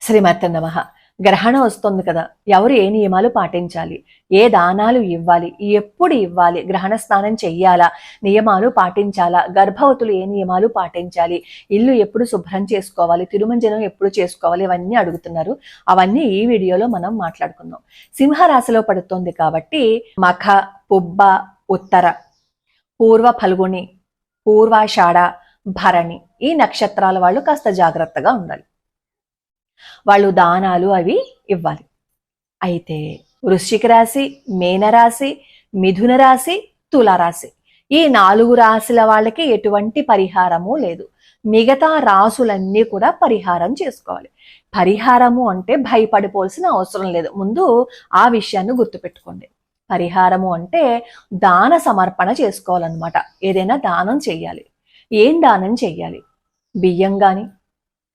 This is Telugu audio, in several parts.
శ్రీమతే నమః. గ్రహణం వస్తుంది కదా, ఎవరు ఏ నియమాలు పాటించాలి, ఏ దానాలు ఇవ్వాలి, ఎప్పుడు ఇవ్వాలి, గ్రహణ స్నానం చెయ్యాలా, నియమాలు పాటించాలా, గర్భవతులు ఏ నియమాలు పాటించాలి, ఇల్లు ఎప్పుడు శుభ్రం చేసుకోవాలి, తిరుమంజనం ఎప్పుడు చేసుకోవాలి, ఇవన్నీ అడుగుతున్నారు. అవన్నీ ఈ వీడియోలో మనం మాట్లాడుకుందాం. సింహరాశిలో పడుతుంది కాబట్టి మఖ, పుబ్బ, ఉత్తర, పూర్వ ఫల్గుని, పూర్వాషాఢ, భరణి ఈ నక్షత్రాల వాళ్ళు కాస్త జాగ్రత్తగా ఉండాలి. వాళ్ళు దానాలు అవి ఇవ్వాలి. అయితే వృశ్చిక రాశి, మీనరాశి, మిథున రాశి, తులారాశి ఈ 4 రాశుల వాళ్ళకి ఎటువంటి పరిహారము లేదు. మిగతా రాసులన్నీ కూడా పరిహారం చేసుకోవాలి. పరిహారము అంటే భయపడిపోవాల్సిన అవసరం లేదు. ముందు ఆ విషయాన్ని గుర్తుపెట్టుకోండి. పరిహారము అంటే దాన సమర్పణ చేసుకోవాలన్నమాట. ఏదైనా దానం చెయ్యాలి. ఏం దానం చెయ్యాలి? బియ్యం కానీ,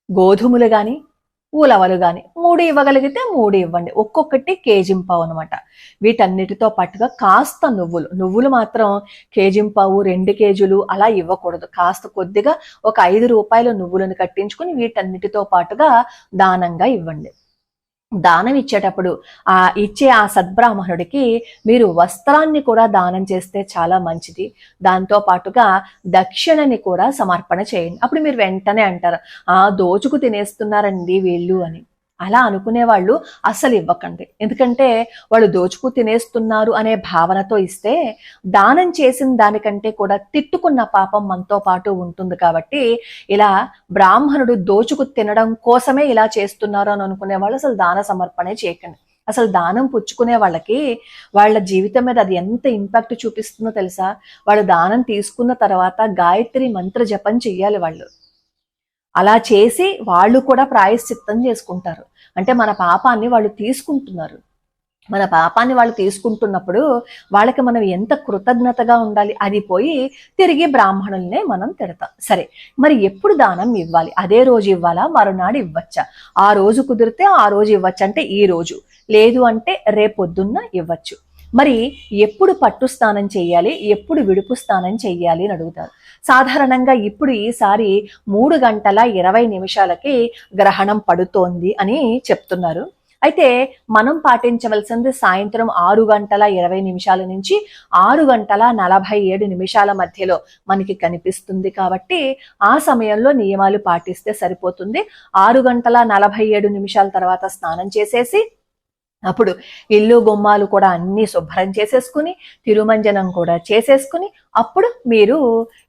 గోధుమలు కానీ, ఉలవలు కానీ 3 ఇవ్వగలిగితే 3 ఇవ్వండి. ఒక్కొక్కటి కేజింపావు అనమాట. వీటన్నిటితో పాటుగా కాస్త నువ్వులు మాత్రం కేజింపావు, 2 కేజీలు అలా ఇవ్వకూడదు. కాస్త కొద్దిగా ఒక 5 రూపాయల నువ్వులను కట్టించుకుని వీటన్నిటితో పాటుగా దానంగా ఇవ్వండి. దానం ఇచ్చేటప్పుడు ఇచ్చే ఆ సద్బ్రాహ్మణుడికి మీరు వస్త్రాన్ని కూడా దానం చేస్తే చాలా మంచిది. దాంతో పాటుగా దక్షిణని కూడా సమర్పణ చేయండి. అప్పుడు మీరు వెంటనే అంటారు, దోచుకు తినేస్తున్నారండి వీళ్ళు అని. అలా అనుకునే వాళ్ళు అస్సలు ఇవ్వకండి. ఎందుకంటే వాళ్ళు దోచుకు తినేస్తున్నారు అనే భావనతో ఇస్తే దానం చేసిన దానికంటే కూడా తిట్టుకున్న పాపం మనతో పాటు ఉంటుంది. కాబట్టి ఇలా బ్రాహ్మణుడు దోచుకు తినడం కోసమే ఇలా చేస్తున్నారు అని అనుకునే వాళ్ళు అసలు దాన సమర్పణే చేయకండి. అసలు దానం పుచ్చుకునే వాళ్ళకి వాళ్ళ జీవితం మీద అది ఎంత ఇంపాక్ట్ చూపిస్తుందో తెలుసా? వాళ్ళు దానం తీసుకున్న తర్వాత గాయత్రి మంత్ర జపం చెయ్యాలి వాళ్ళు. అలా చేసి వాళ్ళు కూడా ప్రాయశ్చిత్తం చేసుకుంటారు. అంటే మన పాపాన్ని వాళ్ళు తీసుకుంటున్నారు. మన పాపాన్ని వాళ్ళు తీసుకుంటున్నప్పుడు వాళ్ళకి మనం ఎంత కృతజ్ఞతగా ఉండాలి. అది పోయి తిరిగి బ్రాహ్మణుల్నే మనం తిడతాం. సరే, మరి ఎప్పుడు దానం ఇవ్వాలి? అదే రోజు ఇవ్వాలా, మరునాడు ఇవ్వచ్చా? ఆ రోజు కుదిరితే ఆ రోజు ఇవ్వచ్చు, అంటే ఈ రోజు, లేదు అంటే రేపొద్దున్న ఇవ్వచ్చు. మరి ఎప్పుడు పట్టు స్నానం చెయ్యాలి, ఎప్పుడు విడుపు స్నానం చెయ్యాలి అని అడుగుతారు. సాధారణంగా ఇప్పుడు ఈసారి 3:20 గ్రహణం పడుతోంది అని చెప్తున్నారు. అయితే మనం పాటించవలసింది సాయంత్రం 6:20 నుంచి 6:47 మధ్యలో మనకి కనిపిస్తుంది. కాబట్టి ఆ సమయంలో నియమాలు పాటిస్తే సరిపోతుంది. 6:47 తర్వాత స్నానం చేసేసి అప్పుడు ఇల్లు గుమ్మాలు కూడా అన్ని శుభ్రం చేసేసుకుని తిరుమంజనం కూడా చేసేసుకుని అప్పుడు మీరు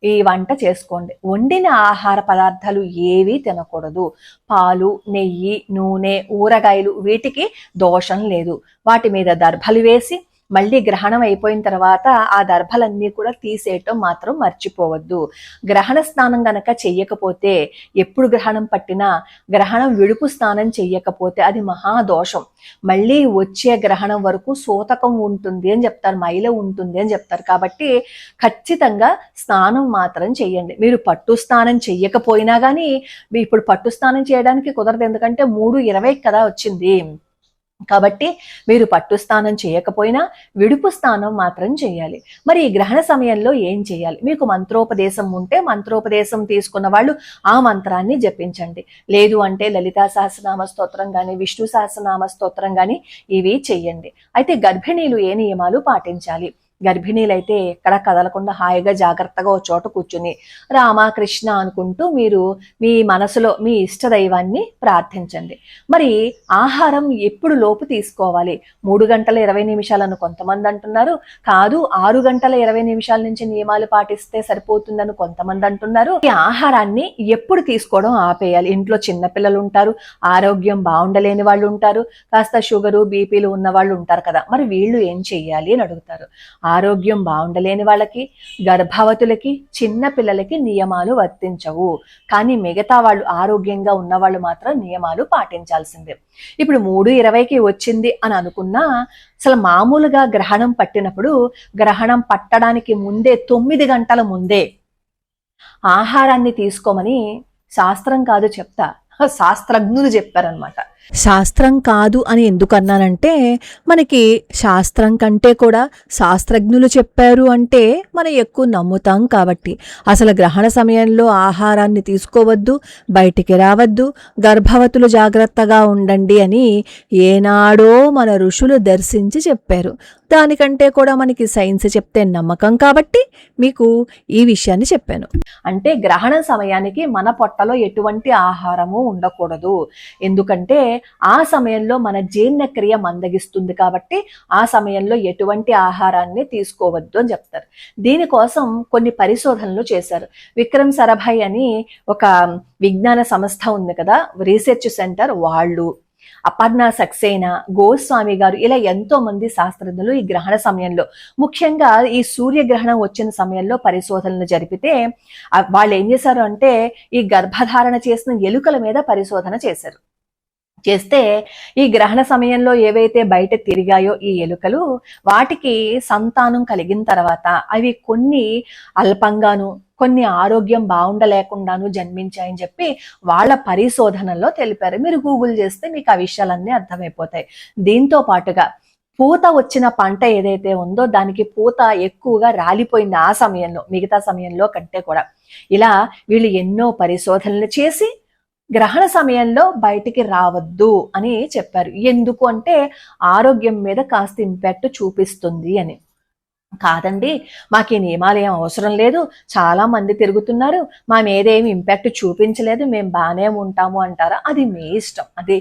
ఈ వంట చేసుకోండి. వండిన ఆహార పదార్థాలు ఏవీ తినకూడదు. పాలు, నెయ్యి, నూనె, ఊరగాయలు వీటికి దోషం లేదు. వాటి మీద దర్భలు వేసి మళ్ళీ గ్రహణం అయిపోయిన తర్వాత ఆ దర్భలన్నీ కూడా తీసేయటం మాత్రం మర్చిపోవద్దు. గ్రహణ స్నానం గనక చెయ్యకపోతే, ఎప్పుడు గ్రహణం పట్టినా గ్రహణం విడుపు స్నానం చెయ్యకపోతే అది మహాదోషం. మళ్ళీ వచ్చే గ్రహణం వరకు సూతకం ఉంటుంది అని చెప్తారు, మైల ఉంటుంది అని చెప్తారు. కాబట్టి ఖచ్చితంగా స్నానం మాత్రం చెయ్యండి. మీరు పట్టు స్నానం చెయ్యకపోయినా కానీ, ఇప్పుడు పట్టు స్నానం చేయడానికి కుదరదు. ఎందుకంటే 3:20 కదా వచ్చింది. కాబట్టి మీరు పట్టు స్నానం చేయకపోయినా విడుపు స్నానం మాత్రం చేయాలి. మరి ఈ గ్రహణ సమయంలో ఏం చేయాలి? మీకు మంత్రోపదేశం ఉంటే మంత్రోపదేశం తీసుకున్న వాళ్ళు ఆ మంత్రాన్ని జపించండి. లేదు అంటే లలితా సహస్రనామ స్తోత్రం కానీ, విష్ణు సహస్రనామ స్తోత్రం కానీ ఇవి చెయ్యండి. అయితే గర్భిణీలు ఏ నియమాలు పాటించాలి? గర్భిణీలైతే ఎక్కడ కదలకుండా హాయిగా జాగ్రత్తగా ఒక చోట కూర్చుని రామకృష్ణ అనుకుంటూ మీరు మీ మనసులో మీ ఇష్ట దైవాన్ని ప్రార్థించండి. మరి ఆహారం ఎప్పుడు లోపు తీసుకోవాలి? 3:20 కొంతమంది అంటున్నారు. కాదు, 6:20 నుంచి నియమాలు పాటిస్తే సరిపోతుందని కొంతమంది అంటున్నారు. ఈ ఆహారాన్ని ఎప్పుడు తీసుకోవడం ఆపేయాలి? ఇంట్లో చిన్నపిల్లలు ఉంటారు, ఆరోగ్యం బాగుండలేని వాళ్ళు ఉంటారు, కాస్త షుగరు, బీపీలు ఉన్న వాళ్ళు ఉంటారు కదా. మరి వీళ్ళు ఏం చెయ్యాలి అని అడుగుతారు. ఆరోగ్యం బాగుండలేని వాళ్ళకి, గర్భవతులకి, చిన్న పిల్లలకి నియమాలు వర్తించవు. కానీ మిగతా వాళ్ళు ఆరోగ్యంగా ఉన్న వాళ్ళు మాత్రం నియమాలు పాటించాల్సిందే. ఇప్పుడు 3:20 వచ్చింది అని అనుకున్నా, అసలు మామూలుగా గ్రహణం పట్టినప్పుడు గ్రహణం పట్టడానికి ముందే 9 గంటల ముందే ఆహారాన్ని తీసుకోమని శాస్త్రం కాదు చెప్తా, శాస్త్రజ్ఞులు చెప్పారనమాట. శాస్త్రం కాదు అని ఎందుకన్నానంటే, మనకి శాస్త్రం కంటే కూడా శాస్త్రజ్ఞులు చెప్పారు అంటే మనం ఎక్కువ నమ్ముతాం కాబట్టి. అసలు గ్రహణ సమయంలో ఆహారాన్ని తీసుకోవద్దు, బయటికి రావద్దు, గర్భవతులు జాగ్రత్తగా ఉండండి అని ఏనాడో మన ఋషులు దర్శించి చెప్పారు. దానికంటే కూడా మనకి సైన్స్ చెప్తే నమ్మకం కాబట్టి మీకు ఈ విషయాన్ని చెప్పాను. అంటే గ్రహణ సమయానికి మన పొట్టలో ఎటువంటి ఆహారము ఉండకూడదు. ఎందుకంటే ఆ సమయంలో మన జీర్ణక్రియ మందగిస్తుంది కాబట్టి ఆ సమయంలో ఎటువంటి ఆహారాన్ని తీసుకోవద్దు అని చెప్తారు. దీనికోసం కొన్ని పరిశోధనలు చేశారు. విక్రమ్ సరభాయ్ అని ఒక విజ్ఞాన సంస్థ ఉంది కదా, రీసెర్చ్ సెంటర్, వాళ్ళు, అపర్ణ సక్సేనా, గోస్వామి గారు, ఇలా ఎంతో మంది శాస్త్రజ్ఞులు ఈ గ్రహణ సమయంలో, ముఖ్యంగా ఈ సూర్యగ్రహణం వచ్చిన సమయంలో పరిశోధనలు జరిపితే వాళ్ళు ఏం చేశారు అంటే ఈ గర్భధారణ చేసిన ఎలుకల మీద పరిశోధన చేశారు. చేస్తే ఈ గ్రహణ సమయంలో ఏవైతే బయట తిరిగాయో ఈ ఎలుకలు, వాటికి సంతానం కలిగిన తర్వాత అవి కొన్ని అల్పంగాను కొన్ని ఆరోగ్యం బాగుండలేకుండాను జన్మించాయని చెప్పి వాళ్ళ పరిశోధనలో తెలిపారు. మీరు గూగుల్ చేస్తే మీకు ఆ విషయాలన్నీ అర్థమైపోతాయి. దీంతో పాటుగా పూత వచ్చిన పంట ఏదైతే ఉందో దానికి పూత ఎక్కువగా రాలిపోయింది ఆ సమయంలో, మిగతా సమయంలో కంటే కూడా. ఇలా వీళ్ళు ఎన్నో పరిశోధనలు చేసి గ్రహణ సమయంలో బయటికి రావద్దు అని చెప్పారు. ఎందుకు అంటే ఆరోగ్యం మీద కాస్త ఇంపాక్ట్ చూపిస్తుంది అని. కాదండి, మాకు ఈ నియమాలు ఏం అవసరం లేదు, చాలా మంది తిరుగుతున్నారు, మా మీదేమి ఇంపాక్ట్ చూపించలేదు, మేము బాగానే ఉంటాము అంటారా? అది మీ ఇష్టం, అది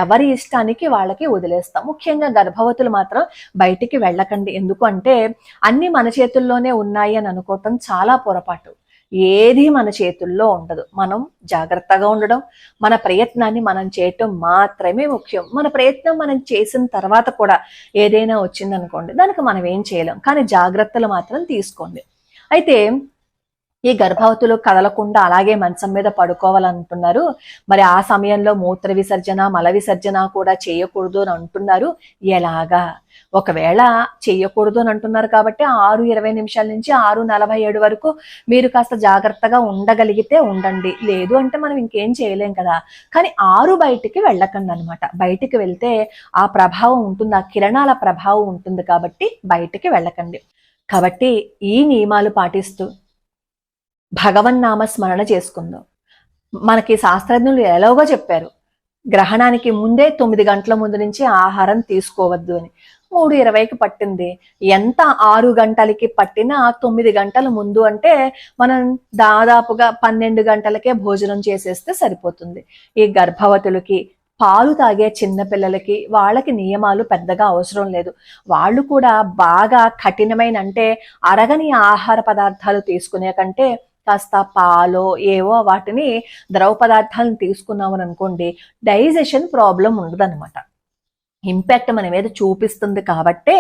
ఎవరి ఇష్టానికి వాళ్ళకి వదిలేస్తాం. ముఖ్యంగా గర్భవతులు మాత్రం బయటికి వెళ్ళకండి. ఎందుకు అంటే అన్ని మన చేతుల్లోనే ఉన్నాయి అని అనుకోవటం చాలా పొరపాటు. ఏది మన చేతుల్లో ఉండదు. మనం జాగ్రత్తగా ఉండడం, మన ప్రయత్నాన్ని మనం చేయటం మాత్రమే ముఖ్యం. మన ప్రయత్నం మనం చేసిన తర్వాత కూడా ఏదైనా వచ్చిందనుకోండి, దానికి మనం ఏం చేయలేం, కానీ జాగ్రత్తలు మాత్రం తీసుకోండి. అయితే ఈ గర్భవతులు కదలకుండా అలాగే మంచం మీద పడుకోవాలంటున్నారు. మరి ఆ సమయంలో మూత్ర విసర్జన, మల విసర్జన కూడా చేయకూడదు అని అంటున్నారు. ఎలాగా? ఒకవేళ చెయ్యకూడదు అని అంటున్నారు కాబట్టి 6:20 నుంచి 6:47 వరకు మీరు కాస్త జాగ్రత్తగా ఉండగలిగితే ఉండండి. లేదు అంటే మనం ఇంకేం చేయలేం కదా. కానీ 6 బయటికి వెళ్ళకండి అనమాట. బయటికి వెళ్తే ఆ ప్రభావం ఉంటుంది, ఆ కిరణాల ప్రభావం ఉంటుంది కాబట్టి బయటికి వెళ్ళకండి. కాబట్టి ఈ నియమాలు పాటిస్తూ భగవన్నామ స్మరణ చేసుకుందాం. మనకి శాస్త్రజ్ఞులు ఎలాగో చెప్పారు, గ్రహణానికి ముందే 9 గంటల ముందు నుంచి ఆహారం తీసుకోవద్దు అని. 3:20కి పట్టింది, ఎంత 6 గంటలకి పట్టినా 9 గంటల ముందు అంటే మనం దాదాపుగా 12 గంటలకే భోజనం చేసేస్తే సరిపోతుంది. ఈ గర్భవతులకి, పాలు తాగే చిన్నపిల్లలకి, వాళ్ళకి నియమాలు పెద్దగా అవసరం లేదు. వాళ్ళు కూడా బాగా కఠినమైన అంటే అరగని ఆహార పదార్థాలు తీసుకునే కంటే కాస్త పాలో ఏవో వాటిని ద్రవ పదార్థాలను తీసుకున్నామని అనుకోండి, డైజెషన్ ప్రాబ్లం ఉండదన్నమాట. ఇంపాక్ట్ మన మీద చూపిస్తుంది కాబట్టే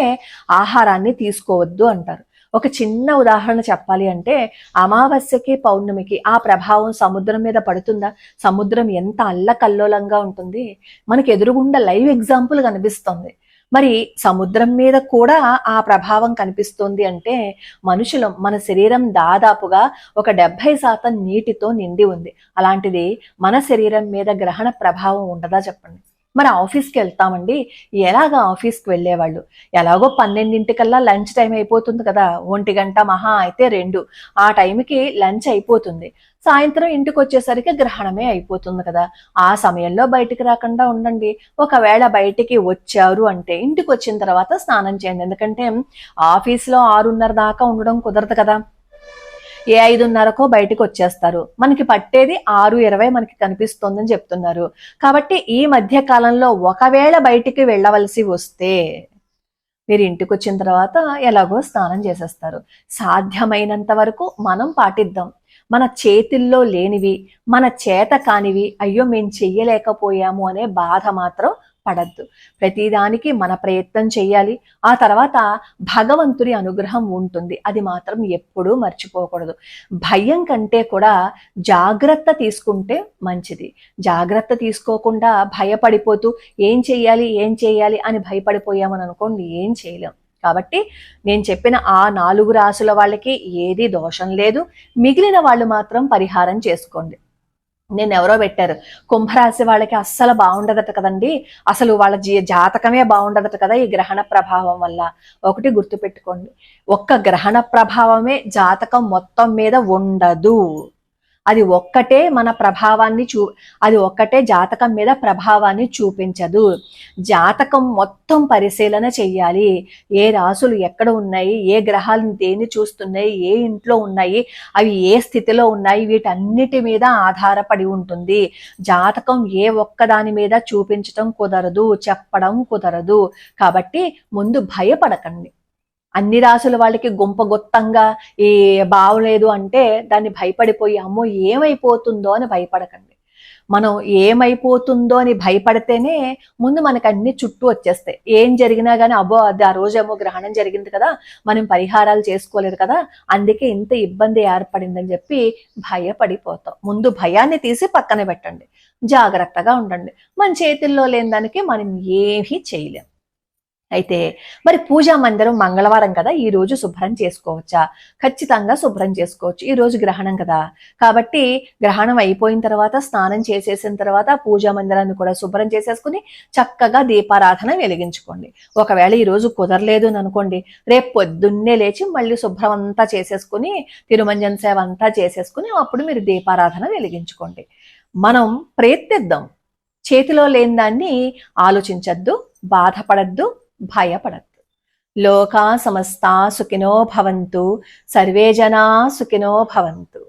ఆహారాన్ని తీసుకోవద్దు అంటారు. ఒక చిన్న ఉదాహరణ చెప్పాలి అంటే అమావాస్యకి పౌర్ణమికి ఆ ప్రభావం సముద్రం మీద పడుతుందా? సముద్రం ఎంత అల్లకల్లోలంగా ఉంటుంది, మనకి ఎదురుగుండా లైవ్ ఎగ్జాంపుల్ కనిపిస్తుంది. మరి సముద్రం మీద కూడా ఆ ప్రభావం కనిపిస్తుంది అంటే మనుషులం, మన శరీరం దాదాపుగా ఒక 70% నీటితో నిండి ఉంది. అలాంటిది మన శరీరం మీద గ్రహణ ప్రభావం ఉండదా చెప్పండి? మరి ఆఫీస్కి వెళ్తామండి, ఎలాగా ఆఫీస్కి వెళ్ళేవాళ్ళు ఎలాగో 12 లంచ్ టైం అయిపోతుంది కదా, 1 గంట మహా అయితే 2, ఆ టైంకి లంచ్ అయిపోతుంది. సాయంత్రం ఇంటికి వచ్చేసరికి గ్రహణమే అయిపోతుంది కదా. ఆ సమయంలో బయటికి రాకుండా ఉండండి. ఒకవేళ బయటికి వచ్చారు అంటే ఇంటికి వచ్చిన తర్వాత స్నానం చేయండి. ఎందుకంటే ఆఫీస్లో 6:30 దాకా ఉండడం కుదరదు కదా. 5:30కో బయటకు వచ్చేస్తారు. మనకి పట్టేది 6:20 మనకి కనిపిస్తోందని చెప్తున్నారు. కాబట్టి ఈ మధ్య కాలంలో ఒకవేళ బయటికి వెళ్ళవలసి వస్తే మీరు ఇంటికి వచ్చిన తర్వాత ఎలాగో స్నానం చేసేస్తారు. సాధ్యమైనంత వరకు మనం పాటిద్దాం. మన చేతుల్లో లేనివి, మన చేత కానివి అయ్యో మేము చెయ్యలేకపోయాము అనే బాధ మాత్రం పడద్దు. ప్రతిదానికి మన ప్రయత్నం చెయ్యాలి. ఆ తర్వాత భగవంతుడి అనుగ్రహం ఉంటుంది, అది మాత్రం ఎప్పుడూ మర్చిపోకూడదు. భయం కంటే కూడా జాగ్రత్త తీసుకుంటే మంచిది. జాగ్రత్త తీసుకోకుండా భయపడిపోతూ ఏం చెయ్యాలి అని భయపడిపోయామని అనుకోండి, ఏం చేయలేం. కాబట్టి నేను చెప్పిన ఆ 4 రాసుల వాళ్ళకి ఏది దోషం లేదు. మిగిలిన వాళ్ళు మాత్రం పరిహారం చేసుకోండి. నేను ఎవరో పెట్టారు, కుంభరాశి వాళ్ళకి అస్సలు బాగుండదట కదండి, అసలు వాళ్ళ జాతకమే బాగుండదట కదా ఈ గ్రహణ ప్రభావం వల్ల. ఒకటి గుర్తుపెట్టుకోండి, ఒక్క గ్రహణ ప్రభావమే జాతకం మొత్తం మీద ఉండదు. అది ఒక్కటే మన ప్రభావాన్ని అది ఒక్కటే జాతకం మీద ప్రభావాన్ని చూపించదు. జాతకం మొత్తం పరిశీలన చెయ్యాలి. ఏ రాసులు ఎక్కడ ఉన్నాయి, ఏ గ్రహాలు దేన్ని చూస్తున్నాయి, ఏ ఇంట్లో ఉన్నాయి, అవి ఏ స్థితిలో ఉన్నాయి, వీటన్నిటి మీద ఆధారపడి ఉంటుంది. జాతకం ఏ ఒక్కదాని మీద చూపించటం కుదరదు, చెప్పడం కుదరదు. కాబట్టి ముందు భయపడకండి. అన్ని రాసుల వాళ్ళకి గుంపగొత్తంగా ఈ బావలేదు అంటే దాన్ని భయపడిపోయి అమ్మో ఏమైపోతుందో అని భయపడకండి. మనం ఏమైపోతుందో అని భయపడితేనే ముందు మనకు అన్ని చుట్టూ వచ్చేస్తాయి. ఏం జరిగినా కానీ అబ్బో అది ఆ రోజేమో గ్రహణం జరిగింది కదా, మనం పరిహారాలు చేసుకోలేదు కదా, అందుకే ఇంత ఇబ్బంది ఏర్పడిందని చెప్పి భయపడిపోతాం. ముందు భయాన్ని తీసి పక్కన పెట్టండి, జాగ్రత్తగా ఉండండి. మన చేతుల్లో లేని దానికి మనం ఏమీ చేయలేం. అయితే మరి పూజా మందిరం మంగళవారం కదా, ఈ రోజు శుభ్రం చేసుకోవచ్చా? ఖచ్చితంగా శుభ్రం చేసుకోవచ్చు. ఈ రోజు గ్రహణం కదా, కాబట్టి గ్రహణం అయిపోయిన తర్వాత స్నానం చేసేసిన తర్వాత పూజా మందిరాన్ని కూడా శుభ్రం చేసేసుకుని చక్కగా దీపారాధన వెలిగించుకోండి. ఒకవేళ ఈ రోజు కుదరలేదు అని అనుకోండి, రేపు పొద్దున్నే లేచి మళ్ళీ శుభ్రం అంతా చేసేసుకుని తిరుమంజన సేవ అంతా చేసేసుకుని అప్పుడు మీరు దీపారాధన వెలిగించుకోండి. మనం ప్రయత్నిద్దాం. చేతిలో లేని దాన్ని ఆలోచించద్దు, బాధపడద్దు, భయపడద్దు. లోకా సమస్తా సుఖినో భవంతు, సర్వే జనా సుఖినో భవంతు.